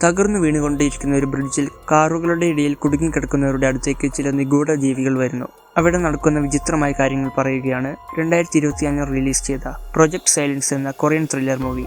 തകർന്നു വീണുകൊണ്ടിരിക്കുന്ന ഒരു ബ്രിഡ്ജിൽ കാറുകളുടെ ഇടയിൽ കുടുങ്ങിക്കിടക്കുന്നവരുടെ അടുത്തേക്ക് ചില നിഗൂഢ ജീവികൾ വരുന്നു. അവിടെ നടക്കുന്ന വിചിത്രമായ കാര്യങ്ങൾ പറയുകയാണ് 2025 റിലീസ് ചെയ്ത പ്രൊജക്ട് സൈലൻസ് എന്ന കൊറിയൻ ത്രില്ലർ മൂവി.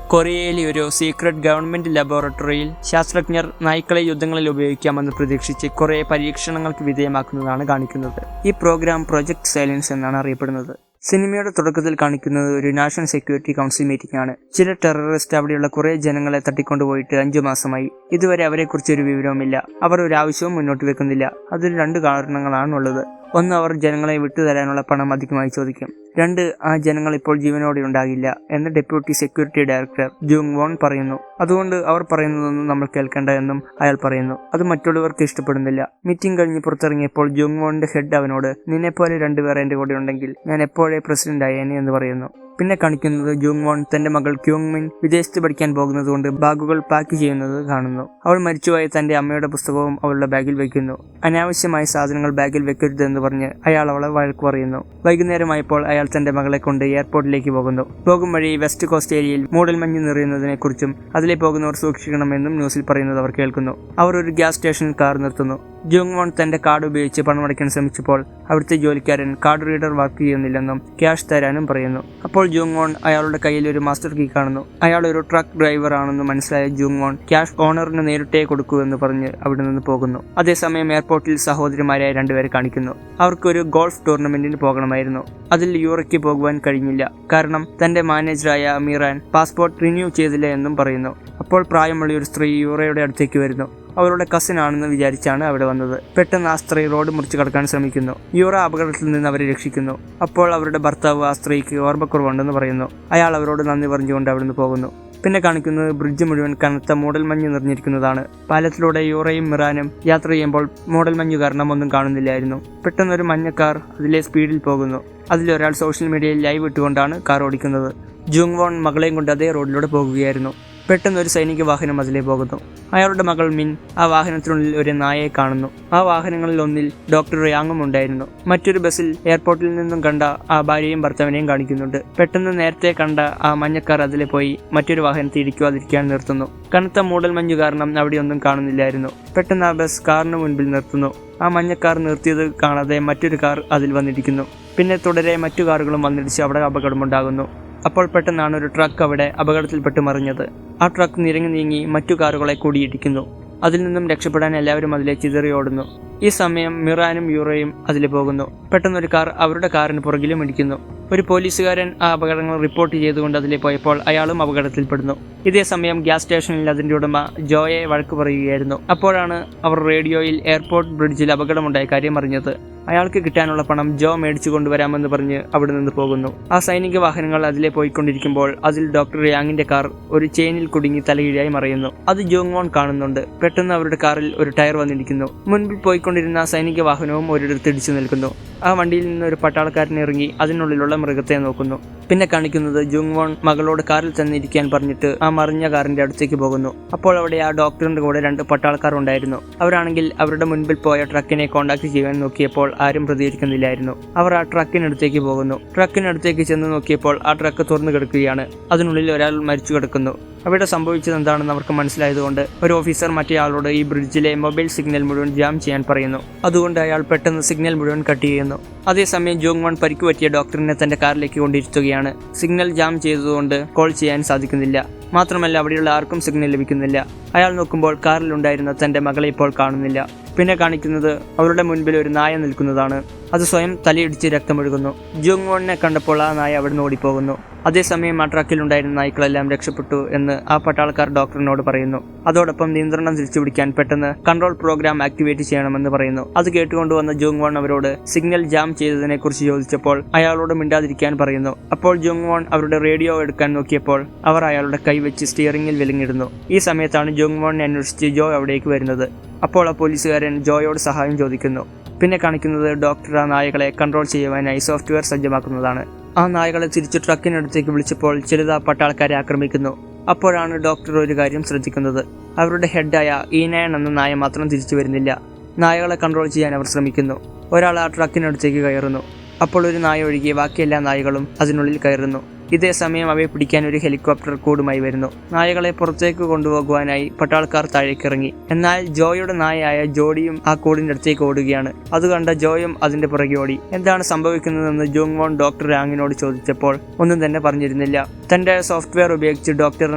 കൊറിയയിലെ ഒരു സീക്രട്ട് ഗവൺമെന്റ് ലബോറട്ടറിയിൽ ശാസ്ത്രജ്ഞർ നായ്ക്കളെ യുദ്ധങ്ങളിൽ ഉപയോഗിക്കാമെന്ന് പ്രതീക്ഷിച്ച് കുറേ പരീക്ഷണങ്ങൾക്ക് വിധേയമാക്കുന്നതാണ് കാണിക്കുന്നത്. ഈ പ്രോഗ്രാം പ്രൊജക്ട് സൈലൻസ് എന്നാണ് അറിയപ്പെടുന്നത്. സിനിമയുടെ തുടക്കത്തിൽ കാണിക്കുന്നത് ഒരു നാഷണൽ സെക്യൂരിറ്റി കൗൺസിൽ മീറ്റിംഗ് ആണ്. ചില ടെററിസ്റ്റ് അവിടെയുള്ള കുറേ ജനങ്ങളെ തട്ടിക്കൊണ്ടുപോയിട്ട് 5 മാസമായി. ഇതുവരെ അവരെക്കുറിച്ച് ഒരു വിവരവുമില്ല. അവർ ഒരു ആവശ്യവും മുന്നോട്ട് വെക്കുന്നില്ല. അതിന് 2 കാരണങ്ങളാണുള്ളത്. ഒന്ന്, അവർ ജനങ്ങളെ വിട്ടുതരാനുള്ള പണം അധികമായി ചോദിക്കും. 2, ആ ജനങ്ങൾ ഇപ്പോൾ ജീവനോടെ ഉണ്ടാകില്ല എന്ന് ഡെപ്യൂട്ടി സെക്യൂരിറ്റി ഡയറക്ടർ ജൂങ് വോൺ പറയുന്നു. അതുകൊണ്ട് അവർ പറയുന്നതൊന്നും നമ്മൾ കേൾക്കേണ്ട എന്നും അയാൾ പറയുന്നു. അത് മറ്റുള്ളവർക്ക് ഇഷ്ടപ്പെടുന്നില്ല. മീറ്റിംഗ് കഴിഞ്ഞ് പുറത്തിറങ്ങിയപ്പോൾ ജൂങ് വോണിന്റെ ഹെഡ് അവനോട്, നിന്നെപ്പോലെ 2 പേർ എന്റെ കൂടെ ഉണ്ടെങ്കിൽ ഞാൻ എപ്പോഴേ പ്രസിഡന്റ് ആയേനെ എന്ന് പറയുന്നു. പിന്നെ കാണിക്കുന്നത് ജൂങ് വോൺ തന്റെ മകൾ ക്യോങ് മിൻ വിദേശത്ത് പഠിക്കാൻ പോകുന്നത് കൊണ്ട് ബാഗുകൾ പാക്ക് ചെയ്യുന്നത് കാണുന്നു. അവൾ മരിച്ചുപോയ തന്റെ അമ്മയുടെ പുസ്തകവും അവളുടെ ബാഗിൽ വെക്കുന്നു. അനാവശ്യമായ സാധനങ്ങൾ ബാഗിൽ വെക്കരുതെന്ന് പറഞ്ഞ് അയാൾ അവളെ വഴക്ക് പറയുന്നു. വൈകുന്നേരമായപ്പോൾ അയാൾ തന്റെ മകളെ കൊണ്ട് എയർപോർട്ടിലേക്ക് പോകുന്നു. പോകും വഴി വെസ്റ്റ് കോസ്റ്റ് ഏരിയയിൽ മൂടൽമഞ്ഞ് നിറയുന്നതിനെ കുറിച്ചും അതിലെ പോകുന്നവർ സൂക്ഷിക്കണമെന്നും ന്യൂസിൽ പറയുന്നത് അവർ കേൾക്കുന്നു. അവർ ഒരു ഗ്യാസ് സ്റ്റേഷനിൽ കാർ നിർത്തുന്നു. ജൂങ് വോൺ തന്റെ കാർഡ് ഉപയോഗിച്ച് പണമടയ്ക്കാൻ ശ്രമിച്ചപ്പോൾ അവിടുത്തെ ജോലിക്കാരൻ കാർഡ് റീഡർ വർക്ക് ചെയ്യുന്നില്ലെന്നും ക്യാഷ് തരാനും പറയുന്നു. അപ്പോൾ ജൂങ് വോൺ അയാളുടെ കയ്യിൽ ഒരു മാസ്റ്റർ കീ കാണുന്നു. അയാൾ ഒരു ട്രക്ക് ഡ്രൈവർ ആണെന്ന് മനസ്സിലായ ജൂങ് വോൺ ക്യാഷ് ഓണറിന് നേരിട്ടേ കൊടുക്കൂ എന്ന് പറഞ്ഞ് അവിടെ നിന്ന് പോകുന്നു. അതേസമയം എയർപോർട്ടിൽ സഹോദരിമാരായ 2 പേരെ കാണിക്കുന്നു. അവർക്ക് ഒരു ഗോൾഫ് ടൂർണമെന്റിന് പോകണമായിരുന്നു. അതിൽ യൂറോയ്ക്ക് പോകുവാൻ കഴിഞ്ഞില്ല. കാരണം തന്റെ മാനേജറായ മിറാൻ പാസ്പോർട്ട് റിന്യൂ ചെയ്തില്ല എന്നും പറയുന്നു. അപ്പോൾ പ്രായമുള്ള ഒരു സ്ത്രീ യൂറയുടെ അടുത്തേക്ക് വരുന്നു. അവരുടെ കസിൻ ആണെന്ന് വിചാരിച്ചാണ് അവിടെ വന്നത്. പെട്ടെന്ന് ആ സ്ത്രീ റോഡ് മുറിച്ച് കടക്കാൻ ശ്രമിക്കുന്നു. യൂറ അപകടത്തിൽ നിന്ന് അവരെ രക്ഷിക്കുന്നു. അപ്പോൾ അവരുടെ ഭർത്താവ് ആ സ്ത്രീക്ക് ഓർമ്മക്കുറവുണ്ടെന്ന് പറയുന്നു. അയാൾ അവരോട് നന്ദി പറഞ്ഞുകൊണ്ട് അവിടുന്ന് പോകുന്നു. പിന്നെ കാണിക്കുന്നത് ബ്രിഡ്ജ് മുഴുവൻ കനത്ത മൂടൽമഞ്ഞ് നിറഞ്ഞിരിക്കുന്നതാണ്. പാലത്തിലൂടെ യൂറയും മിറാനും യാത്ര ചെയ്യുമ്പോൾ മൂടൽമഞ്ഞ് കാരണം ഒന്നും കാണുന്നില്ലായിരുന്നു. പെട്ടെന്നൊരു മഞ്ഞക്കാർ അതിലെ സ്പീഡിൽ പോകുന്നു. അതിലൊരാൾ സോഷ്യൽ മീഡിയയിൽ ലൈവ് ഇട്ടുകൊണ്ടാണ് കാർ ഓടിക്കുന്നത്. ജൂങ് വോൺ മകളെയും കൊണ്ട് അതേ റോഡിലൂടെ പോകുകയായിരുന്നു. പെട്ടെന്ന് ഒരു സൈനിക വാഹനം അതിലേ പോകുന്നു. അയാളുടെ മകൾ മിൻ ആ വാഹനത്തിനുള്ളിൽ ഒരു നായയെ കാണുന്നു. ആ വാഹനങ്ങളിൽ ഒന്നിൽ ഡോക്ടർ യാങ്ങും ഉണ്ടായിരുന്നു. മറ്റൊരു ബസ്സിൽ എയർപോർട്ടിൽ നിന്നും കണ്ട ആ ഭാര്യയും ഭർത്താവിനെയും കാണിക്കുന്നുണ്ട്. പെട്ടെന്ന് നേരത്തെ കണ്ട ആ മഞ്ഞക്കാർ അതിലെ പോയി മറ്റൊരു വാഹനത്തെ ഇടിക്കാതിരിക്കാൻ നിർത്തുന്നു. കനത്ത മൂടൽമഞ്ഞു കാരണം അവിടെ ഒന്നും കാണുന്നില്ലായിരുന്നു. പെട്ടെന്ന് ആ ബസ് കാറിന് മുൻപിൽ നിർത്തുന്നു. ആ മഞ്ഞക്കാർ നിർത്തിയത് കാണാതെ മറ്റൊരു കാർ അതിൽ വന്നിരിക്കുന്നു. പിന്നെ തുടരെ മറ്റു കാറുകളും വന്നിടിച്ച് അവിടെ അപകടമുണ്ടാകുന്നു. അപ്പോൾ പെട്ടെന്നാണ് ഒരു ട്രക്ക് അവിടെ അപകടത്തിൽപ്പെട്ട് മറിഞ്ഞത്. ആ ട്രക്ക് നിരങ്ങി നീങ്ങി മറ്റു കാറുകളെ കൂടിയിടിക്കുന്നു. അതിൽ നിന്നും രക്ഷപ്പെടാൻ എല്ലാവരും അതിലെ ചിതറി ഓടുന്നു. ഈ സമയം മിറാനും യൂറയും അതിൽ പോകുന്നു. പെട്ടെന്നൊരു കാർ അവരുടെ കാറിന് പുറകിലും ഇടിക്കുന്നു. ഒരു പോലീസുകാരൻ ആ അപകടങ്ങൾ റിപ്പോർട്ട് ചെയ്തുകൊണ്ട് അതിലെ പോയപ്പോൾ അയാളും അപകടത്തിൽപ്പെടുന്നു. ഇതേ സമയം ഗ്യാസ് സ്റ്റേഷനിൽ അതിന്റെ ഉടമ ജോയെ വഴക്ക് പറയുകയായിരുന്നു. അപ്പോഴാണ് അവർ റേഡിയോയിൽ എയർപോർട്ട് ബ്രിഡ്ജിൽ അപകടമുണ്ടായ കാര്യം അറിഞ്ഞത്. അയാൾക്ക് കിട്ടാനുള്ള പണം ജോ മേടിച്ചു കൊണ്ടുവരാമെന്ന് പറഞ്ഞ് അവിടെ നിന്ന് പോകുന്നു. ആ സൈനിക വാഹനങ്ങൾ അതിലെ പോയിക്കൊണ്ടിരിക്കുമ്പോൾ അതിൽ ഡോക്ടർ യാങ്ങിന്റെ കാർ ഒരു ചെയിനിൽ കുടുങ്ങി തലകീഴായി മറിയുന്നു. അത് ജൂങ് വോൺ കാണുന്നുണ്ട്. പെട്ടെന്ന് അവരുടെ കാറിൽ ഒരു ടയർ വന്നിരിക്കുന്നു. മുൻപിൽ പോയിക്കൊണ്ടിരുന്ന സൈനിക വാഹനവും ഒരിടത്ത് ഇടിച്ചു നിൽക്കുന്നു. ആ വണ്ടിയിൽ നിന്ന് ഒരു പട്ടാളക്കാരൻ ഇറങ്ങി അതിനുള്ളിലുള്ള മൃഗത്തെ നോക്കുന്നു. പിന്നെ കാണിക്കുന്നത് ജൂങ് വോൺ മകളോട് കാറിൽ തന്നെ ഇരിക്കാൻ പറഞ്ഞിട്ട് ആ മറിഞ്ഞ കാറിന്റെ അടുത്തേക്ക് പോകുന്നു. അപ്പോൾ അവിടെ ആ ഡോക്ടറിന്റെ കൂടെ 2 പട്ടാളക്കാർ ഉണ്ടായിരുന്നു. അവരാണെങ്കിൽ അവരുടെ മുൻപിൽ പോയ ട്രക്കിനെ കോണ്ടാക്ട് ചെയ്യാൻ നോക്കിയപ്പോൾ ആരും പ്രതികരിക്കുന്നില്ലായിരുന്നു. അവർ ആ ട്രക്കിനടുത്തേക്ക് പോകുന്നു. ട്രക്കിനടുത്തേക്ക് ചെന്ന് നോക്കിയപ്പോൾ ആ ട്രക്ക് തുറന്നു കിടക്കുകയാണ്. അതിനുള്ളിൽ ഒരാൾ മരിച്ചു കിടക്കുന്നു. അവിടെ സംഭവിച്ചത് എന്താണെന്ന് അവർക്ക് മനസ്സിലായതുകൊണ്ട് ഒരു ഓഫീസർ മറ്റേയാളോട് ഈ ബ്രിഡ്ജിലെ മൊബൈൽ സിഗ്നൽ മുഴുവൻ ജാം ചെയ്യാൻ പറയുന്നു. അതുകൊണ്ട് അയാൾ പെട്ടെന്ന് സിഗ്നൽ മുഴുവൻ കട്ട് ചെയ്യുന്നു. അതേസമയം ജൂങ് വോൺ പരിക്ക് പറ്റിയ ഡോക്ടറിനെ തന്റെ കാറിലേക്ക് കൊണ്ടിരുത്തുകയാണ്. സിഗ്നൽ ജാം ചെയ്തതുകൊണ്ട് കോൾ ചെയ്യാൻ സാധിക്കുന്നില്ല. മാത്രമല്ല അവിടെയുള്ള ആർക്കും സിഗ്നൽ ലഭിക്കുന്നില്ല. അയാൾ നോക്കുമ്പോൾ കാറിലുണ്ടായിരുന്ന തന്റെ മകളെ ഇപ്പോൾ കാണുന്നില്ല. പിന്നെ കാണിക്കുന്നത് അവരുടെ മുൻപിൽ ഒരു നായ നിൽക്കുന്നതാണ്. അത് സ്വയം തലയിടിച്ച് രക്തമൊഴുകുന്നു. ജൂങ് വോണിനെ കണ്ടപ്പോൾ ആ നായ അവിടുന്ന് ഓടിപ്പോകുന്നു. അതേസമയം ആ ട്രക്കിലുണ്ടായിരുന്ന നായ്ക്കളെല്ലാം രക്ഷപ്പെട്ടു എന്ന് ആ പട്ടാളക്കാർ ഡോക്ടറിനോട് പറയുന്നു. അതോടൊപ്പം നിയന്ത്രണം തിരിച്ചുപിടിക്കാൻ പെട്ടെന്ന് കൺട്രോൾ പ്രോഗ്രാം ആക്ടിവേറ്റ് ചെയ്യണമെന്ന് പറയുന്നു. അത് കേട്ടുകൊണ്ടുവന്ന ജൂങ് വോൺ അവരോട് സിഗ്നൽ ജാം ചെയ്തതിനെ കുറിച്ച് ചോദിച്ചപ്പോൾ അയാളോട് മിണ്ടാതിരിക്കാൻ പറയുന്നു. അപ്പോൾ ജൂങ് വോൺ അവരുടെ റേഡിയോ എടുക്കാൻ നോക്കിയപ്പോൾ അവർ അയാളുടെ കൈവച്ച് സ്റ്റിയറിംഗിൽ വിലങ്ങിടുന്നു. ഈ സമയത്താണ് ജൂങ് വോണിനെ അന്വേഷിച്ച് ജോ അവിടേക്ക് വരുന്നത്. അപ്പോൾ ആ പോലീസുകാരൻ ജോയോട് സഹായം ചോദിക്കുന്നു. പിന്നെ കാണിക്കുന്നത് ഡോക്ടർ ആ നായകളെ കൺട്രോൾ ചെയ്യുവാനായി സോഫ്റ്റ്വെയർ സജ്ജമാക്കുന്നതാണ്. ആ നായകളെ തിരിച്ച് ട്രക്കിനടുത്തേക്ക് വിളിച്ചപ്പോൾ ചിലത് ആ പട്ടാളക്കാരെ ആക്രമിക്കുന്നു. അപ്പോഴാണ് ഡോക്ടർ ഒരു കാര്യം ശ്രദ്ധിക്കുന്നത്. അവരുടെ ഹെഡായ ഈനയൻ എന്ന നായ മാത്രം തിരിച്ചു വരുന്നില്ല. നായകളെ കൺട്രോൾ ചെയ്യാൻ അവർ ശ്രമിക്കുന്നു. ഒരാൾ ആ ട്രക്കിനടുത്തേക്ക് കയറുന്നു. അപ്പോൾ ഒരു നായ ഒഴികെ ബാക്കി എല്ലാ നായകളും അതിനുള്ളിൽ കയറുന്നു. ഇതേ സമയം അവയെ പിടിക്കാൻ ഒരു ഹെലികോപ്റ്റർ കൂടുമായി വരുന്നു. നായകളെ പുറത്തേക്ക് കൊണ്ടുപോകുവാനായി പട്ടാൾക്കാർ താഴേക്കിറങ്ങി. എന്നാൽ ജോയുടെ നായയായ ജോഡിയും ആ കൂടിന്റെ അടുത്തേക്ക് ഓടുകയാണ്. അത് കണ്ട ജോയും അതിന്റെ പുറകെ ഓടി. എന്താണ് സംഭവിക്കുന്നതെന്ന് ജുങ് വോൺ ഡോക്ടർ യാങ്ങിനോട് ചോദിച്ചപ്പോൾ ഒന്നും തന്നെ പറഞ്ഞിരുന്നില്ല. തന്റെ സോഫ്റ്റ്വെയർ ഉപയോഗിച്ച് ഡോക്ടർ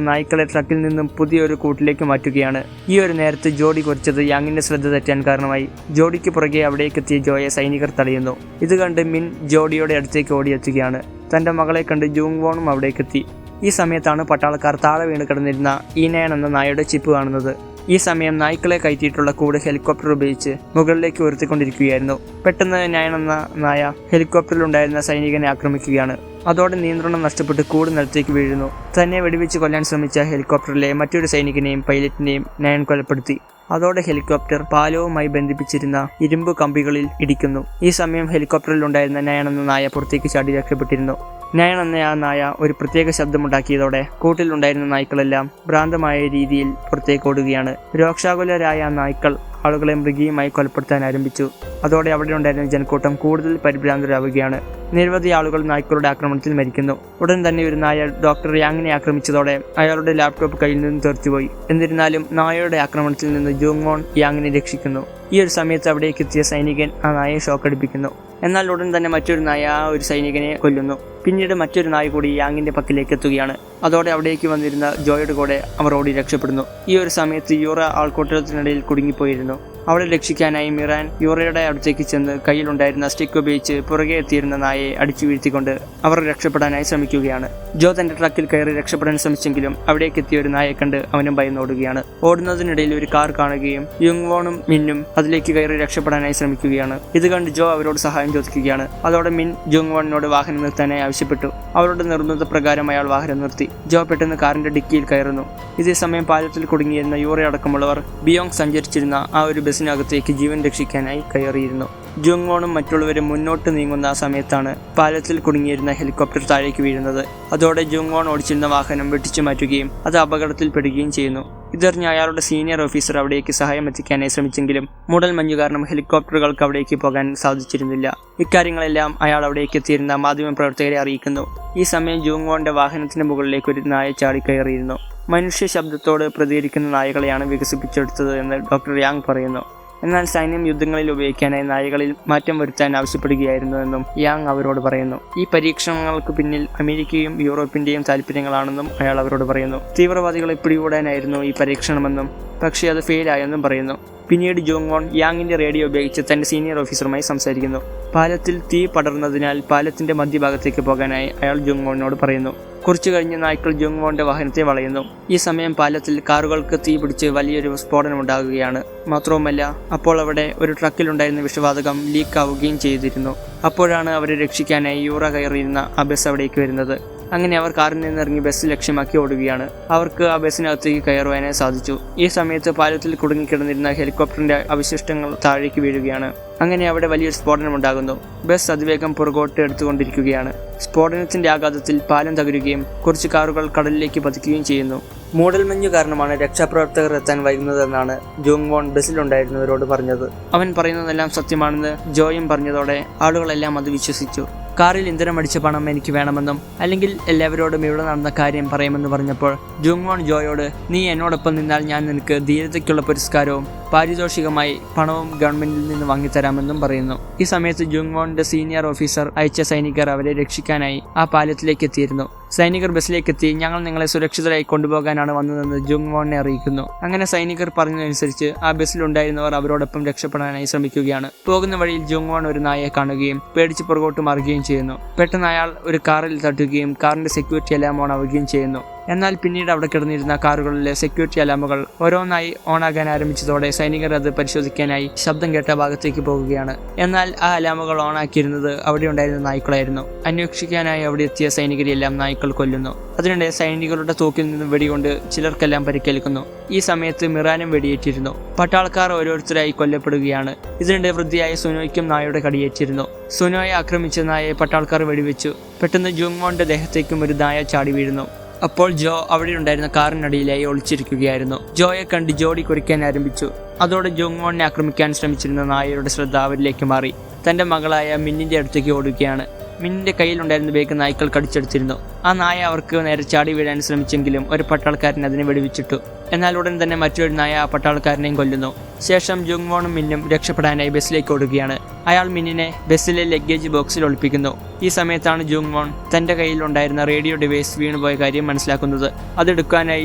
നായ്ക്കളെ ട്രക്കിൽ നിന്നും പുതിയൊരു കൂട്ടിലേക്ക് മാറ്റുകയാണ്. ഈ ഒരു നേരത്ത് ജോഡി കുറിച്ചത് യാങ്ങിന്റെ ശ്രദ്ധ തെറ്റാൻ കാരണമായി. ജോഡിക്ക് പുറകെ അവിടേക്കെത്തിയ ജോയെ സൈനികർ തടയുന്നു. ഇത് കണ്ട് മിൻ ജോഡിയുടെ അടുത്തേക്ക് ഓടിയെത്തുകയാണ്. തന്റെ മകളെ കണ്ട് ജുങ് വോണും അവിടേക്കെത്തി. ഈ സമയത്താണ് പട്ടാളക്കാർ താഴെ വീണ് കിടന്നിരുന്ന ഈനയൻ എന്ന നായയുടെ ചിപ്പ് കാണുന്നത്. ഈ സമയം നായ്ക്കളെ കയറ്റിയിട്ടുള്ള കൂട് ഹെലികോപ്റ്റർ ഉപയോഗിച്ച് മുകളിലേക്ക് ഉയർത്തിക്കൊണ്ടിരിക്കുകയായിരുന്നു. പെട്ടെന്ന് നയൻ എന്ന നായ ഹെലികോപ്റ്ററിലുണ്ടായിരുന്ന സൈനികനെ ആക്രമിക്കുകയാണ്. അതോടെ നിയന്ത്രണം നഷ്ടപ്പെട്ട് കൂട് നിലത്തേക്ക് വീഴുന്നു. തന്നെ വെടിവെച്ച് കൊല്ലാൻ ശ്രമിച്ച ഹെലികോപ്റ്ററിലെ മറ്റൊരു സൈനികനെയും പൈലറ്റിനെയും നയൻ കൊലപ്പെടുത്തി. അതോടെ ഹെലികോപ്റ്റർ പാലവുമായി ബന്ധിപ്പിച്ചിരുന്ന ഇരുമ്പ് കമ്പികളിൽ ഇടിക്കുന്നു. ഈ സമയം ഹെലികോപ്റ്ററിൽ ഉണ്ടായിരുന്ന നയൻ എന്ന നായ പുറത്തേക്ക് ചാടി രക്ഷപ്പെട്ടിരുന്നു. നയൻ എന്ന ആ നായ ഒരു പ്രത്യേക ശബ്ദമുണ്ടാക്കിയതോടെ കൂട്ടിലുണ്ടായിരുന്ന നായ്ക്കളെല്ലാം ഭ്രാന്തമായ രീതിയിൽ പുറത്തേക്ക് ഓടുകയാണ്. രോക്ഷാകുലരായ ആ നായ്ക്കൾ ആളുകളെ മൃഗീയമായി കൊലപ്പെടുത്താൻ ആരംഭിച്ചു. അതോടെ അവിടെ ഉണ്ടായിരുന്ന ജനക്കൂട്ടം കൂടുതൽ പരിഭ്രാന്തരാവുകയാണ്. നിരവധി ആളുകൾ നായ്ക്കളുടെ ആക്രമണത്തിൽ മരിക്കുന്നു. ഉടൻ തന്നെ ഒരു നായ ഡോക്ടർ യാങ്ങിനെ ആക്രമിച്ചതോടെ അയാളുടെ ലാപ്ടോപ്പ് കയ്യിൽ നിന്ന് തെറിച്ചുപോയി. എന്നിരുന്നാലും നായയുടെ ആക്രമണത്തിൽ നിന്ന് ജുങ് വോൺ യാങ്ങിനെ രക്ഷിക്കുന്നു. ഈ ഒരു സമയത്ത് അവിടേക്ക് എത്തിയ സൈനികൻ ആ നായയെ ഷോക്കടിപ്പിക്കുന്നു. എന്നാൽ ഉടൻ തന്നെ മറ്റൊരു നായ ആ ഒരു സൈനികനെ കൊല്ലുന്നു. പിന്നീട് മറ്റൊരു നായ കൂടി യാങ്ങിന്റെ പക്കലേക്ക് എത്തുകയാണ്. അതോടെ അവിടേക്ക് വന്നിരുന്ന ജോയുടെ കൂടെ അവർ ഓടി രക്ഷപ്പെടുന്നു. ഈ ഒരു സമയത്ത് യൂറ ആൾക്കൂട്ടത്തിനിടയിൽ കുടുങ്ങിപ്പോയിരുന്നു. അവളെ രക്ഷിക്കാനായി മിറാൻ യൂറയുടെ അടുത്തേക്ക് ചെന്ന് കയ്യിലുണ്ടായിരുന്ന സ്റ്റിക്ക് ഉപയോഗിച്ച് പുറകെ എത്തിയിരുന്ന നായയെ അടിച്ചു വീഴ്ത്തിക്കൊണ്ട് അവർ രക്ഷപ്പെടാനായി ശ്രമിക്കുകയാണ്. ജോ തന്റെ ട്രക്കിൽ കയറി രക്ഷപ്പെടാൻ ശ്രമിച്ചെങ്കിലും അവിടേക്ക് എത്തിയ ഒരു നായയെ കണ്ട് അവനും ഭയന്നോടുകയാണ്. ഓടുന്നതിനിടയിൽ ഒരു കാർ കാണുകയും യുങ് വോണും മിന്നും അതിലേക്ക് കയറി രക്ഷപ്പെടാനായി ശ്രമിക്കുകയാണ്. ഇത് കണ്ട് ജോ അവരോട് സഹായം ചോദിക്കുകയാണ്. അതോടെ മിൻ ജുങ് വോണിനോട് വാഹനം നിർത്താനായി ആവശ്യപ്പെട്ടു. അവരുടെ നിർബന്ധപ്രകാരം അയാൾ വാഹനം നിർത്തി. ജോ പെട്ടെന്ന് കാറിന്റെ ഡിക്കിയിൽ കയറുന്നു. ഇതേസമയം പാലത്തിൽ കുടുങ്ങിയിരുന്ന യൂറ അടക്കമുള്ളവർ ബിയോങ് സഞ്ചരിച്ചിരുന്ന ആ ഒരു ബസ്സിനകത്തേക്ക് ജീവൻ രക്ഷിക്കാനായി കയറിയിരുന്നു. ജുങ് വോണും മറ്റുള്ളവരും മുന്നോട്ട് നീങ്ങുന്ന ആ സമയത്താണ് പാലത്തിൽ കുടുങ്ങിയിരുന്ന ഹെലികോപ്റ്റർ താഴേക്ക് വീഴുന്നത്. അതോടെ ജുങ് വോൺ ഓടിച്ചിരുന്ന വാഹനം വെട്ടിച്ചു മാറ്റുകയും അത് അപകടത്തിൽപ്പെടുകയും ചെയ്യുന്നു. ഇതറിഞ്ഞ അയാളുടെ സീനിയർ ഓഫീസർ അവിടേക്ക് സഹായം എത്തിക്കാനായി ശ്രമിച്ചെങ്കിലും മൂടൽ മഞ്ഞു കാരണം ഹെലികോപ്റ്ററുകൾക്ക് അവിടേക്ക് പോകാൻ സാധിച്ചിരുന്നില്ല. ഇക്കാര്യങ്ങളെല്ലാം അയാൾ അവിടേക്ക് എത്തിയിരുന്ന മാധ്യമപ്രവർത്തകരെ അറിയിക്കുന്നു. ഈ സമയം ജുങ് വോണിന്റെ വാഹനത്തിന്റെ മുകളിലേക്ക് ഒരു നായ ചാടിക്കയറിയിരുന്നു. മനുഷ്യ ശബ്ദത്തോട് പ്രതികരിക്കുന്ന നായകളെയാണ് വികസിപ്പിച്ചെടുത്തത് എന്ന് ഡോക്ടർ യാങ് പറയുന്നു. എന്നാൽ സൈന്യം യുദ്ധങ്ങളിൽ ഉപയോഗിക്കാനായി നായകളിൽ മാറ്റം വരുത്താൻ ആവശ്യപ്പെടുകയായിരുന്നുവെന്നും യാങ് അവരോട് പറയുന്നു. ഈ പരീക്ഷണങ്ങൾക്ക് പിന്നിൽ അമേരിക്കയും യൂറോപ്പിന്റെയും താല്പര്യങ്ങളാണെന്നും അയാൾ അവരോട് പറയുന്നു. തീവ്രവാദികളെ പിടികൂടാനായിരുന്നു ഈ പരീക്ഷണമെന്നും പക്ഷേ അത് ഫെയിലായെന്നും പറയുന്നു. പിന്നീട് ജുങ് വോൺ യാങ്ങിന്റെ റേഡിയോ ഉപയോഗിച്ച് തന്റെ സീനിയർ ഓഫീസറുമായി സംസാരിക്കുന്നു. പാലത്തിൽ തീ പടർന്നതിനാൽ പാലത്തിന്റെ മധ്യഭാഗത്തേക്ക് പോകാനായി അയാൾ ജുങ് വോണിനോട് പറയുന്നു. കുറച്ചു കഴിഞ്ഞ് നായ്ക്കൾ ജുങ് വോണിന്റെ വാഹനത്തെ വളയുന്നു. ഈ സമയം പാലത്തിൽ കാറുകൾക്ക് തീ പിടിച്ച് വലിയൊരു സ്ഫോടനമുണ്ടാകുകയാണ്. മാത്രവുമല്ല അപ്പോൾ അവിടെ ഒരു ട്രക്കിലുണ്ടായിരുന്ന വിഷവാതകം ലീക്ക് ആവുകയും ചെയ്തിരുന്നു. അപ്പോഴാണ് അവരെ രക്ഷിക്കാനായി യൂറ കയറിയിരുന്ന ആ ബസ് അവിടേക്ക് വരുന്നത്. അങ്ങനെ അവർ കാറിൽ നിന്നിറങ്ങി ബസ് ലക്ഷ്യമാക്കി ഓടുകയാണ്. അവർക്ക് ആ ബസ്സിനകത്തേക്ക് കയറുവാനായി സാധിച്ചു. ഈ സമയത്ത് പാലത്തിൽ കുടുങ്ങിക്കിടന്നിരുന്ന ഹെലികോപ്റ്ററിന്റെ അവശിഷ്ടങ്ങൾ താഴേക്ക് വീഴുകയാണ്. അങ്ങനെ അവിടെ വലിയൊരു സ്ഫോടനം ഉണ്ടാകുന്നു. ബസ് അതിവേഗം പുറകോട്ട് എടുത്തുകൊണ്ടിരിക്കുകയാണ്. സ്ഫോടനത്തിന്റെ ആഘാതത്തിൽ പാലം തകരുകയും കുറച്ച് കാറുകൾ കടലിലേക്ക് പതിക്കുകയും ചെയ്യുന്നു. മൂടൽമഞ്ഞു കാരണമാണ് രക്ഷാപ്രവർത്തകർ എത്താൻ വൈകുന്നതെന്നാണ് ജുങ് വോൺ ബസ്സിലുണ്ടായിരുന്നവരോട് പറഞ്ഞത്. അവൻ പറയുന്നതെല്ലാം സത്യമാണെന്ന് ജോയും പറഞ്ഞതോടെ ആളുകളെല്ലാം അത് വിശ്വസിച്ചു. കാറിൽ ഇന്ധനം അടിച്ച പണം എനിക്ക് വേണമെന്നും അല്ലെങ്കിൽ എല്ലാവരോടും ഇവിടെ നടന്ന കാര്യം പറയുമെന്ന് പറഞ്ഞപ്പോൾ ജുങ് വോൺ ജോയോട് നീ എന്നോടൊപ്പം നിന്നാൽ ഞാൻ നിനക്ക് ധീരതയ്ക്കുള്ള പുരസ്കാരവും പാരിതോഷികമായി പണവും ഗവൺമെന്റിൽ നിന്ന് വാങ്ങിത്തരാമെന്നും പറയുന്നു. ഈ സമയത്ത് ജുങ് വോണിന്റെ സീനിയർ ഓഫീസർ അയച്ച സൈനികർ അവരെ രക്ഷിക്കാനായി ആ പാലത്തിലേക്ക് എത്തിയിരുന്നു. സൈനികർ ബസ്സിലേക്കെത്തി ഞങ്ങൾ നിങ്ങളെ സുരക്ഷിതരായി കൊണ്ടുപോകാനാണ് വന്നതെന്ന് ജുങ് വോണിനെ അറിയിക്കുന്നു. അങ്ങനെ സൈനികർ പറഞ്ഞതനുസരിച്ച് ആ ബസ്സിലുണ്ടായിരുന്നവർ അവരോടൊപ്പം രക്ഷപ്പെടാനായി ശ്രമിക്കുകയാണ്. പോകുന്ന വഴിയിൽ ജുങ് വോൺ ഒരു നായയെ കാണുകയും പേടിച്ച് പുറകോട്ട് മാറുകയും ചെയ്യുന്നു. പെട്ടെന്ന് അയാൾ ഒരു കാറിൽ തട്ടുകയും കാറിന്റെ സെക്യൂരിറ്റി അലാം ഓൺ ആവുകയും ചെയ്യുന്നു. എന്നാൽ പിന്നീട് അവിടെ കിടന്നിരുന്ന കാറുകളിലെ സെക്യൂരിറ്റി അലാമുകൾ ഓരോന്നായി ഓണാകാൻ ആരംഭിച്ചതോടെ സൈനികർ അത് പരിശോധിക്കാനായി ശബ്ദം കേട്ട ഭാഗത്തേക്ക് പോകുകയാണ്. എന്നാൽ ആ അലാമുകൾ ഓണാക്കിയിരുന്നത് അവിടെ ഉണ്ടായിരുന്ന നായ്ക്കളായിരുന്നു. അന്വേഷിക്കാനായി അവിടെ എത്തിയ സൈനികരെല്ലാം നായ്ക്കൾ കൊല്ലുന്നു. അതിനിടെ സൈനികരുടെ തോക്കിൽ നിന്ന് വെടികൊണ്ട് ചിലർക്കെല്ലാം പരിക്കേൽക്കുന്നു. ഈ സമയത്ത് മിറാനും വെടിയേറ്റിരുന്നു. പട്ടാളക്കാർ ഓരോരുത്തരായി കൊല്ലപ്പെടുകയാണ്. ഇതിനിടെ വൃദ്ധയായ സുനോയ്ക്കും നായയുടെ കടിയേറ്റിരുന്നു. സുനോയെ ആക്രമിച്ച നായയെ പട്ടാൾക്കാർ വെടിവെച്ചു. പെട്ടെന്ന് ജുങ് വോണിന്റെ ദേഹത്തേക്കും ഒരു നായ ചാടി വീഴുന്നു. അപ്പോൾ ജോ അവിടെ ഉണ്ടായിരുന്ന കാറിനടിയിലായി ഒളിച്ചിരിക്കുകയായിരുന്നു. ജോയെ കണ്ട് ജോഡി കുറിക്കാൻ ആരംഭിച്ചു. അതോടെ ജുങ് വോണിനെ ആക്രമിക്കാൻ ശ്രമിച്ചിരുന്ന നായയുടെ ശ്രദ്ധ അവരിലേക്ക് മാറി. തന്റെ മകളായ മിന്നിന്റെ അടുത്തേക്ക് ഓടുകയാണ്. മിന്നിന്റെ കയ്യിലുണ്ടായിരുന്ന ബാഗ് നായ്ക്കൾ കടിച്ചെടുത്തിരുന്നു. ആ നായ അവർക്ക് നേരെ ചാടി വീഴാൻ ശ്രമിച്ചെങ്കിലും ഒരു പട്ടാളക്കാരൻ അതിനെ വെടിവെച്ചിട്ടു. എന്നാൽ ഉടൻ തന്നെ മറ്റൊരു നായ ആ പട്ടാളക്കാരനെയും കൊല്ലുന്നു. ശേഷം ജുങ്വോണും മിന്നും രക്ഷപ്പെടാനായി ബസ്സിലേക്ക് ഓടുകയാണ്. അയാൾ മിന്നിനെ ബസ്സിലെ ലഗേജ് ബോക്സിൽ ഒളിപ്പിക്കുന്നു. ഈ സമയത്താണ് ജുങ്വോൺ തന്റെ കയ്യിലുണ്ടായിരുന്ന റേഡിയോ ഡിവൈസ് വീണുപോയ കാര്യം മനസ്സിലാക്കുന്നത്. അതെടുക്കാനായി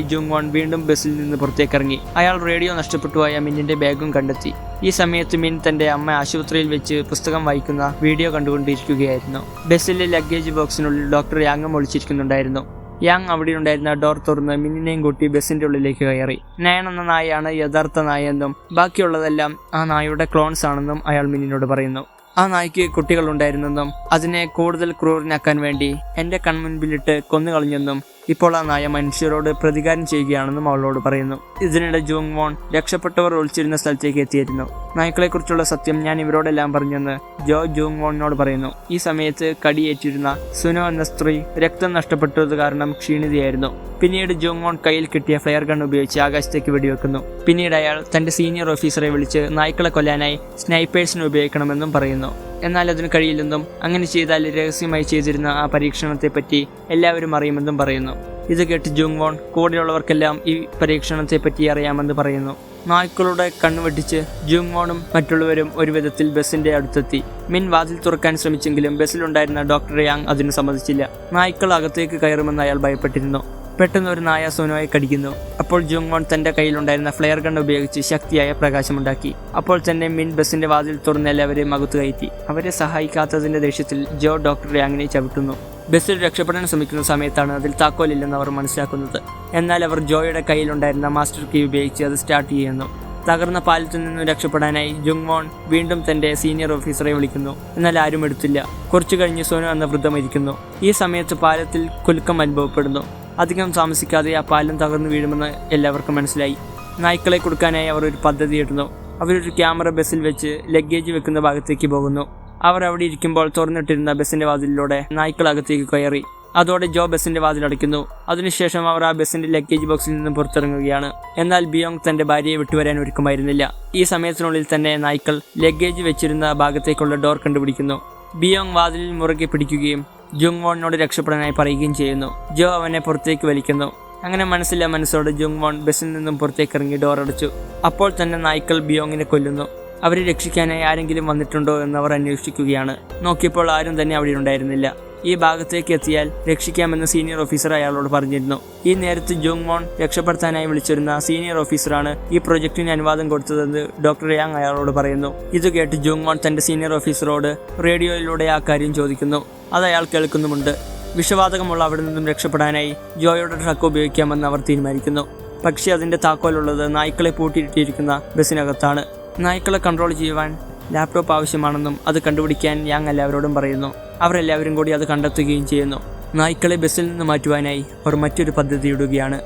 ജുങ്വോൺ വീണ്ടും ബസ്സിൽ നിന്ന് പുറത്തേക്കിറങ്ങി. അയാൾ റേഡിയോ നഷ്ടപ്പെട്ടുപോയ മിന്നിന്റെ ബാഗും കണ്ടെത്തി. ഈ സമയത്ത് മിൻ തന്റെ അമ്മ ആശുപത്രിയിൽ വെച്ച് പുസ്തകം വായിക്കുന്ന വീഡിയോ കണ്ടുകൊണ്ടിരിക്കുകയായിരുന്നു. ബസ്സിലെ ലഗേജ് ബോക്സിനുള്ളിൽ ഡോക്ടർ യാങ്ങും ഒളിച്ചിരിക്കുന്നുണ്ടായിരുന്നു. യാങ് അവിടെയുണ്ടായിരുന്ന ഡോർ തുറന്ന് മിന്നിനെയും കൂട്ടി ബസ്സിന്റെ ഉള്ളിലേക്ക് കയറി. നയൻ എന്ന നായയാണ് യഥാർത്ഥ നായ എന്നും ബാക്കിയുള്ളതെല്ലാം ആ നായയുടെ ക്ലോൺസ് ആണെന്നും അയാൾ മിന്നിനോട് പറയുന്നു. ആ നായ്ക്ക് കുട്ടികളുണ്ടായിരുന്നെന്നും അതിനെ കൂടുതൽ ക്രൂരനാക്കാൻ വേണ്ടി എന്റെ കൺമുൻപിലിട്ട് കൊന്നുകളഞ്ഞെന്നും ഇപ്പോൾ ആ നായ മനുഷ്യരോട് പ്രതികാരം ചെയ്യുകയാണെന്നും അവളോട് പറയുന്നു. ഇതിനിടെ ജുങ്വോൺ രക്ഷപ്പെട്ടവർ ഒളിച്ചിരുന്ന സ്ഥലത്തേക്ക് എത്തിയിരുന്നു. നായ്ക്കളെക്കുറിച്ചുള്ള സത്യം ഞാൻ ഇവരോടെല്ലാം പറഞ്ഞെന്ന് ജോ ജുങ്വോണിനോട് പറയുന്നു. ഈ സമയത്ത് കടിയേറ്റിരുന്ന സുനോ എന്ന സ്ത്രീ രക്തം നഷ്ടപ്പെട്ടത് കാരണം ക്ഷീണിതയായിരുന്നു. പിന്നീട് ജുങ്വോൺ കയ്യിൽ കിട്ടിയ ഫ്ലെയർ ഗൺ ഉപയോഗിച്ച് ആകാശത്തേക്ക് വെടിവെക്കുന്നു. പിന്നീട് അയാൾ തന്റെ സീനിയർ ഓഫീസറെ വിളിച്ച് നായ്ക്കളെ കൊല്ലാനായി സ്നൈപ്പേഴ്സിനെ ഉപയോഗിക്കണമെന്നും പറയുന്നു. എന്നാൽ അതിന് കഴിയില്ലെന്നും അങ്ങനെ ചെയ്താൽ രഹസ്യമായി ചെയ്തിരുന്ന ആ പരീക്ഷണത്തെപ്പറ്റി എല്ലാവരും അറിയുമെന്നും പറയുന്നു. ഇത് കേട്ട് ജുങ്വോൺ കൂടെയുള്ളവർക്കെല്ലാം ഈ പരീക്ഷണത്തെപ്പറ്റി അറിയാമെന്ന് പറയുന്നു. നായ്ക്കളുടെ കണ്ണു വെട്ടിച്ച് ജുങ്വോണും മറ്റുള്ളവരും ഒരു വിധത്തിൽ ബസ്സിന്റെ അടുത്തെത്തി. മിൻ വാതിൽ തുറക്കാൻ ശ്രമിച്ചെങ്കിലും ബസ്സിലുണ്ടായിരുന്ന ഡോക്ടർ യാങ് അതിന് സമ്മതിച്ചില്ല. നായ്ക്കൾ അകത്തേക്ക് കയറുമെന്ന് അയാൾ ഭയപ്പെട്ടിരുന്നു. പെട്ടെന്ന് ഒരു നായ സുനോയെ കടിക്കുന്നു. അപ്പോൾ ജുങ്വോൺ തന്റെ കയ്യിലുണ്ടായിരുന്ന ഫ്ലെയർ ഗൺ ഉപയോഗിച്ച് ശക്തിയായ പ്രകാശമുണ്ടാക്കി. അപ്പോൾ തന്നെ മിൻ ബസ്സിന്റെ വാതിൽ തുറന്ന് എല്ലാവരെയും അകത്തു കയറ്റി. അവരെ സഹായിക്കാത്തതിന്റെ ദേഷ്യത്തിൽ ജോ ഡോക്ടർ യാങ്ങിനെ ചവിട്ടുന്നു. ബസ്സിൽ രക്ഷപ്പെടാൻ ശ്രമിക്കുന്ന സമയത്താണ് അതിൽ താക്കോലില്ലെന്ന് അവർ മനസ്സിലാക്കുന്നത്. എന്നാൽ അവർ ജോയുടെ കയ്യിലുണ്ടായിരുന്ന മാസ്റ്റർ കീ ഉപയോഗിച്ച് അത് സ്റ്റാർട്ട് ചെയ്യുന്നു. തകർന്ന പാലത്തിൽ നിന്ന് രക്ഷപ്പെടാനായി ജുങ്വോൺ വീണ്ടും തന്റെ സീനിയർ ഓഫീസറെ വിളിക്കുന്നു. എന്നാൽ ആരും എടുത്തില്ല. കുറച്ചു കഴിഞ്ഞ് സോനു എന്ന വൃദ്ധം ഇരിക്കുന്നു. ഈ സമയത്ത് പാലത്തിൽ കുലുക്കം അനുഭവപ്പെടുന്നു. അധികം താമസിക്കാതെ ആ പാലം തകർന്നു വീഴുമെന്ന് എല്ലാവർക്കും മനസ്സിലായി. നായ്ക്കളെ കൊടുക്കാനായി അവർ ഒരു പദ്ധതി ഇടുന്നു. അവരൊരു ക്യാമറ ബസ്സിൽ വെച്ച് ലഗേജ് വെക്കുന്ന ഭാഗത്തേക്ക് പോകുന്നു. അവർ അവിടെ ഇരിക്കുമ്പോൾ തുറന്നിട്ടിരുന്ന ബസ്സിന്റെ വാതിലിലൂടെ നായ്ക്കൾ അകത്തേക്ക് കയറി. അതോടെ ജോ ബസ്സിന്റെ വാതിലടയ്ക്കുന്നു. അതിനുശേഷം അവർ ആ ബസ്സിന്റെ ലഗേജ് ബോക്സിൽ നിന്നും പുറത്തിറങ്ങുകയാണ്. എന്നാൽ ബിയോങ് തന്റെ ഭാര്യയെ വിട്ടുവരാൻ ഒരുക്കമായിരുന്നില്ല. ഈ സമയത്തിനുള്ളിൽ തന്നെ നായ്ക്കൾ ലഗേജ് വെച്ചിരുന്ന ഭാഗത്തേക്കുള്ള ഡോർ കണ്ടുപിടിക്കുന്നു. ബിയോങ് വാതിലിൽ മുറുകെ പിടിക്കുകയും ജുങ്വോണിനോട് രക്ഷപ്പെടാനായി പറയുകയും ചെയ്യുന്നു. ജോ അവനെ പുറത്തേക്ക് വലിക്കുന്നു. അങ്ങനെ മനസ്സോടെ ജുങ്വോൺ ബസ്സിൽ നിന്നും പുറത്തേക്കിറങ്ങി ഡോർ അടച്ചു. അപ്പോൾ തന്നെ നായ്ക്കൾ ബിയോങ്ങിനെ കൊല്ലുന്നു. അവരെ രക്ഷിക്കാനായി ആരെങ്കിലും വന്നിട്ടുണ്ടോ എന്ന് അവർ അന്വേഷിക്കുകയാണ്. നോക്കിയപ്പോൾ ആരും തന്നെ അവിടെ ഉണ്ടായിരുന്നില്ല. ഈ ഭാഗത്തേക്ക് എത്തിയാൽ രക്ഷിക്കാമെന്ന് സീനിയർ ഓഫീസർ അയാളോട് പറഞ്ഞിരുന്നു. ഈ നേരത്ത് ജുങ്വോൺ രക്ഷപ്പെടുത്താനായി വിളിച്ചിരുന്ന സീനിയർ ഓഫീസറാണ് ഈ പ്രൊജക്ടിന് അനുവാദം കൊടുത്തതെന്ന് ഡോക്ടർ യാങ് അയാളോട് പറയുന്നു. ഇത് കേട്ട് ജുങ്വോൺ തന്റെ സീനിയർ ഓഫീസറോട് റേഡിയോയിലൂടെ ആ കാര്യം ചോദിക്കുന്നു. അത് അയാൾ കേൾക്കുന്നുമുണ്ട്. വിഷവാതകമുള്ള അവിടെ നിന്നും രക്ഷപ്പെടാനായി ജോയുടെ ട്രക്ക് ഉപയോഗിക്കാമെന്ന് അവർ തീരുമാനിക്കുന്നു. പക്ഷേ അതിന്റെ താക്കോലുള്ളത് നായ്ക്കളെ പൂട്ടിയിട്ടിരിക്കുന്ന ബസ്സിനകത്താണ്. നായ്ക്കളെ കൺട്രോൾ ചെയ്യുവാൻ ലാപ്ടോപ്പ് ആവശ്യമാണെന്നും അത് കണ്ടുപിടിക്കാൻ യാങ് എല്ലാവരോടും പറയുന്നു. അവരെല്ലാവരും കൂടി അത് കണ്ടെത്തുകയും ചെയ്യുന്നു. നായ്ക്കളെ ബസ്സിൽ നിന്ന് മാറ്റുവാനായി അവർ മറ്റൊരു പദ്ധതി ഇടുകയാണ്.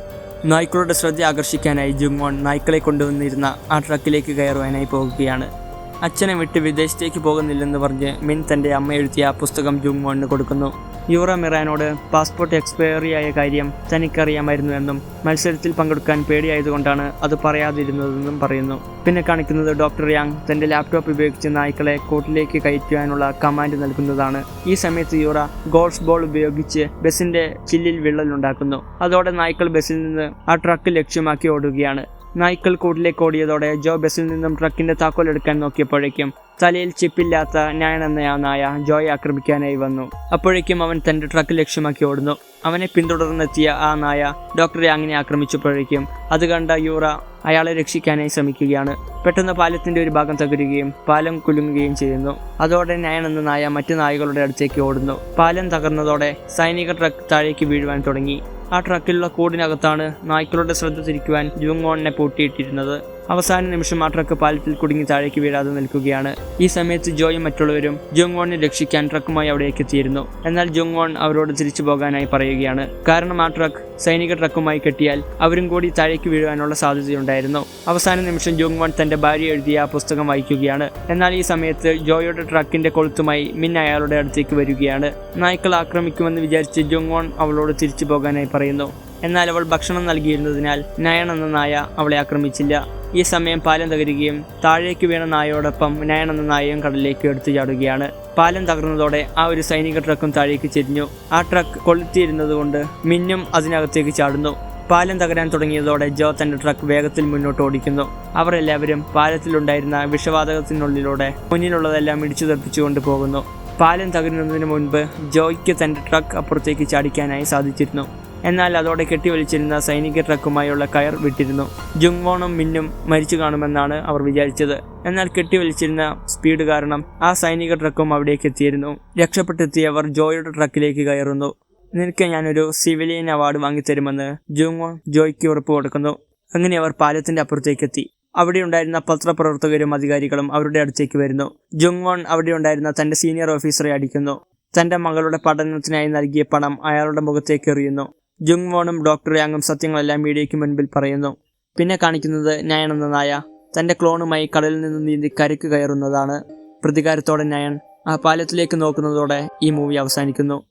നായ്ക്കളുടെ ശ്രദ്ധ ആകർഷിക്കാനായി ജുങ്വോൺ നായ്ക്കളെ കൊണ്ടുവന്നിരുന്ന ആ ട്രക്കിലേക്ക് കയറുവാനായി പോകുകയാണ്. അച്ഛനെ വിട്ട് വിദേശത്തേക്ക് പോകുന്നില്ലെന്ന് പറഞ്ഞ് മിൻ തന്റെ അമ്മ എഴുതിയ ആ പുസ്തകം ജുങ്വോണിന് കൊടുക്കുന്നു. യൂറ മിറാനോട് പാസ്പോർട്ട് എക്സ്പയറി ആയ കാര്യം തനിക്കറിയാമായിരുന്നു എന്നും മത്സരത്തിൽ പങ്കെടുക്കാൻ പേടിയായതുകൊണ്ടാണ് അത് പറയാതിരുന്നതെന്നും പറയുന്നു. പിന്നെ കാണിക്കുന്നത് ഡോക്ടർ യാങ് തന്റെ ലാപ്ടോപ്പ് ഉപയോഗിച്ച് നായ്ക്കളെ കൂട്ടിലേക്ക് കയറ്റുവാനുള്ള കമാൻഡ് നൽകുന്നതാണ്. ഈ സമയത്ത് യൂറ ഗോൾഫ് ബോൾ ഉപയോഗിച്ച് ബസ്സിന്റെ ചില്ലിൽ വിള്ളലുണ്ടാക്കുന്നു. അതോടെ നായ്ക്കൾ ബസ്സിൽ നിന്ന് ആ ട്രക്ക് ലക്ഷ്യമാക്കി ഓടുകയാണ്. നായ്ക്കൾ കൂട്ടിലേക്ക് ഓടിയതോടെ ജോ ബസ്സിൽ നിന്നും ട്രക്കിന്റെ താക്കോൽ എടുക്കാൻ നോക്കിയപ്പോഴേക്കും തലയിൽ ചിപ്പില്ലാത്ത നയൻ എന്ന ആ നായ ജോയെ ആക്രമിക്കാനായി വന്നു. അപ്പോഴേക്കും അവൻ തന്റെ ട്രക്ക് ലക്ഷ്യമാക്കി ഓടുന്നു. അവനെ പിന്തുടർന്നെത്തിയ ആ നായ ഡോക്ടർ യാങ്ങിനെ ആക്രമിച്ചപ്പോഴേക്കും അത് കണ്ട യൂറ അയാളെ രക്ഷിക്കാനായി ശ്രമിക്കുകയാണ്. പെട്ടെന്ന് പാലത്തിന്റെ ഒരു ഭാഗം തകരുകയും പാലം കുലുങ്ങുകയും ചെയ്യുന്നു. അതോടെ നയൻ എന്ന നായ മറ്റു നായകളുടെ അടുത്തേക്ക് ഓടുന്നു. പാലം തകർന്നതോടെ സൈനിക ട്രക്ക് താഴേക്ക് വീഴുവാൻ തുടങ്ങി. ആ ട്രക്കിലുള്ള കൂടിനകത്താണ് നായ്ക്കളുടെ ശ്രദ്ധ തിരിക്കുവാൻ ജുങ്വോണിനെ പൂട്ടിയിട്ടിരുന്നത്. അവസാന നിമിഷം ആ ട്രക്ക് പാലത്തിൽ കുടുങ്ങി താഴേക്ക് വീഴാതെ നിൽക്കുകയാണ്. ഈ സമയത്ത് ജോയും മറ്റുള്ളവരും ജുങ്വോണിനെ രക്ഷിക്കാൻ ട്രക്കുമായി അവിടേക്ക് എത്തിയിരുന്നു. എന്നാൽ ജുങ്വോൺ അവരോട് തിരിച്ചു പോകാനായി പറയുകയാണ്. കാരണം ആ ട്രക്ക് സൈനിക ട്രക്കുമായി കെട്ടിയാൽ അവരും കൂടി താഴേക്ക് വീഴാനുള്ള സാധ്യതയുണ്ടായിരുന്നു. അവസാന നിമിഷം ജുങ്വോൺ തന്റെ ഭാര്യ എഴുതിയ ആ പുസ്തകം വായിക്കുകയാണ്. എന്നാൽ ഈ സമയത്ത് ജോയുടെ ട്രക്കിന്റെ കൊളുത്തുമായി മിൻ അയാളുടെ അടുത്തേക്ക് വരികയാണ്. നായ്ക്കൾ ആക്രമിക്കുമെന്ന് വിചാരിച്ച് ജുങ്വോൺ അവളോട് തിരിച്ചു പോകാനായി പറയുന്നു. എന്നാൽ അവൾ ഭക്ഷണം നൽകിയിരുന്നതിനാൽ നയൻ എന്ന നായ അവളെ ആക്രമിച്ചില്ല. ഈ സമയം പാലം തകരുകയും താഴേക്ക് വീണ നായയോടൊപ്പം നയൻ എന്ന നായയും കടലിലേക്ക് എടുത്തു ചാടുകയാണ്. പാലം തകർന്നതോടെ ആ ഒരു സൈനിക ട്രക്കും താഴേക്ക് ചെരിഞ്ഞു. ആ ട്രക്ക് കൊളുത്തിയിരുന്നതുകൊണ്ട് മിന്നും അതിനകത്തേക്ക് ചാടുന്നു. പാലം തകരാൻ തുടങ്ങിയതോടെ ജോ തന്റെ ട്രക്ക് വേഗത്തിൽ മുന്നോട്ട് ഓടിക്കുന്നു. അവർ എല്ലാവരും പാലത്തിലുണ്ടായിരുന്ന വിഷവാതകത്തിനുള്ളിലൂടെ മുന്നിലുള്ളതെല്ലാം ഇടിച്ചു തെറിപ്പിച്ചുകൊണ്ട് പോകുന്നു. പാലം തകരുന്നതിന് മുൻപ് ജോയ്ക്ക് തന്റെ ട്രക്ക് അപ്പുറത്തേക്ക് ചാടിക്കാനായി സാധിച്ചിരുന്നു. എന്നാൽ അതോടെ കെട്ടിവലിച്ചിരുന്ന സൈനിക ട്രക്കുമായുള്ള കയർ വിട്ടിരുന്നു. ജുങ്വോണും മിന്നും മരിച്ചു കാണുമെന്നാണ് അവർ വിചാരിച്ചത്. എന്നാൽ കെട്ടിവലിച്ചിരുന്ന സ്പീഡ് കാരണം ആ സൈനിക ട്രക്കും അവിടേക്ക് എത്തിയിരുന്നു. രക്ഷപ്പെട്ടെത്തിയവർ ജോയുടെ ട്രക്കിലേക്ക് കയറുന്നു. നിനക്ക് ഞാനൊരു സിവിലിയൻ അവാർഡ് വാങ്ങിത്തരുമെന്ന് ജുങ്വോൺ ജോയ്ക്ക് ഉറപ്പ് കൊടുക്കുന്നു. അങ്ങനെ അവർ പാലത്തിന്റെ അപ്പുറത്തേക്ക് എത്തി. അവിടെ ഉണ്ടായിരുന്ന പത്രപ്രവർത്തകരും അധികാരികളും അവരുടെ അടുത്തേക്ക് വരുന്നു. ജുങ്വോൺ അവിടെ ഉണ്ടായിരുന്ന തന്റെ സീനിയർ ഓഫീസറെ അടിക്കുന്നു. തന്റെ മകളുടെ പഠനത്തിനായി നൽകിയ പണം അയാളുടെ മുഖത്തേക്ക് എറിയുന്നു. ജുങ്വോണും ഡോക്ടർ യാങ്ങും സത്യങ്ങളെല്ലാം മീഡിയയ്ക്ക് മുൻപിൽ പറയുന്നു. പിന്നെ കാണിക്കുന്നത് നയൻ എന്ന നായ തന്റെ ക്ലോണുമായി കടലിൽ നിന്ന് നീന്തി കരയ്ക്ക് കയറുന്നതാണ്. പ്രതികാരത്തോടെ നയൻ ആ പാലത്തിലേക്ക് നോക്കുന്നതോടെ ഈ മൂവി അവസാനിക്കുന്നു.